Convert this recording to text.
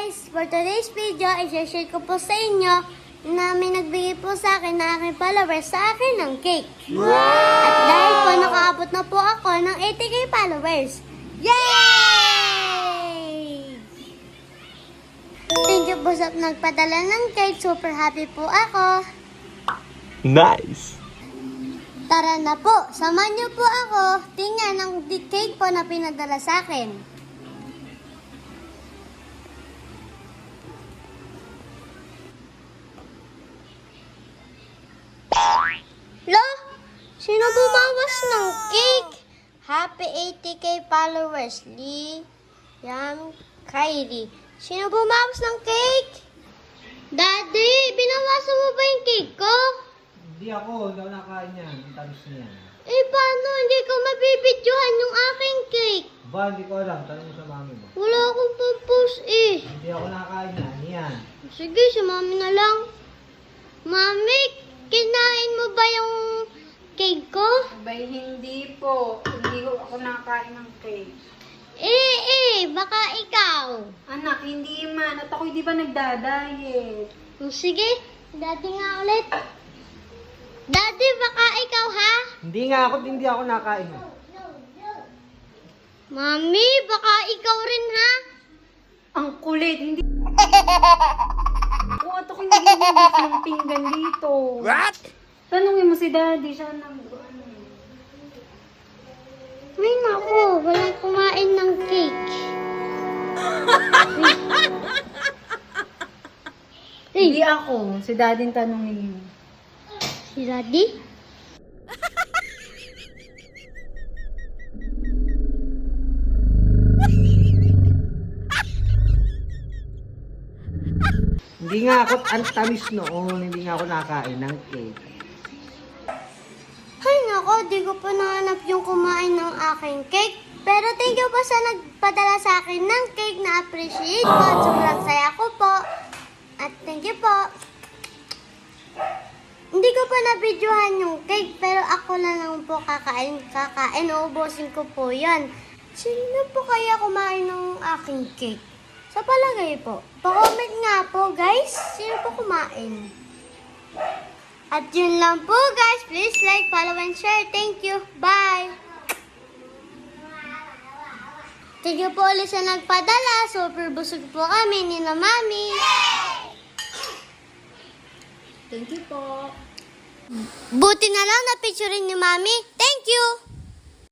guys! For today's video, i-share ko po sa inyo na may nagbigay po sa akin na aking followers sa akin ng cake. Wow! At dahil po nakaabot na po ako ng 80k followers. Yay! Thank you po sa nagpadala ng cake. Super happy po ako. Nice! Tara na po, samahan niyo po ako. Tingnan ang cake po na pinadala sa akin. Lo, sino bumawas ng cake? Happy 80k followers, Lee, Yam, Kylie. Sino bumawas ng cake? Daddy, binawasan mo ba yung cake ko? Hindi ako nakain yan. Ang tamis niya. Eh, paano? Hindi ko mabibidyohan yung aking cake. Ba, hindi ko alam. Tanong mo sa mami mo. Wala akong pupus eh. Hindi ako nakakain yan. Yan. Sige, si mami na lang. Mami, kinain mo ba yung cake ko? Abay, hindi po. Hindi ko ako nakain ng cake. Baka ikaw. Anak, hindi man. At ako hindi pa nagda-diet. Sige, daddy nga ulit. Daddy, baka ikaw ha? Hindi nga ako, hindi ako nakain. Mami, baka ikaw rin ha? Ang kulit, hindi. Kung at ako hindi nabis ng pinggan dito. What? Tanungin mo si daddy, siya nang Ay naku, walang kumain ng cake. Hindi ako. Si daddy ang tanungin mo. Si daddy? Hindi nga ako, ang tamis noon. Hindi nga ako nakain ng cake. Ay nako, di ko pa nahanap yung kumain ng aking cake. Pero thank you po sa nagpadala sa akin ng cake. Na-appreciate po. At sobrang saya ko po. At thank you po. Hindi ko pa na-videohan yung cake. Pero ako na lang po kakain. Uubusin ko po yan. Sino po kaya kumain ng aking cake? Sa palagay po. Pa-comment nga po guys. Sino po kumain? At yun lang po guys. Please like, follow, and share. Thank you. Bye! Thank you po ulit sa nagpadala. Super busog po kami ni na Mami. Thank you po. Buti na lang na picturein ni Mami. Thank you!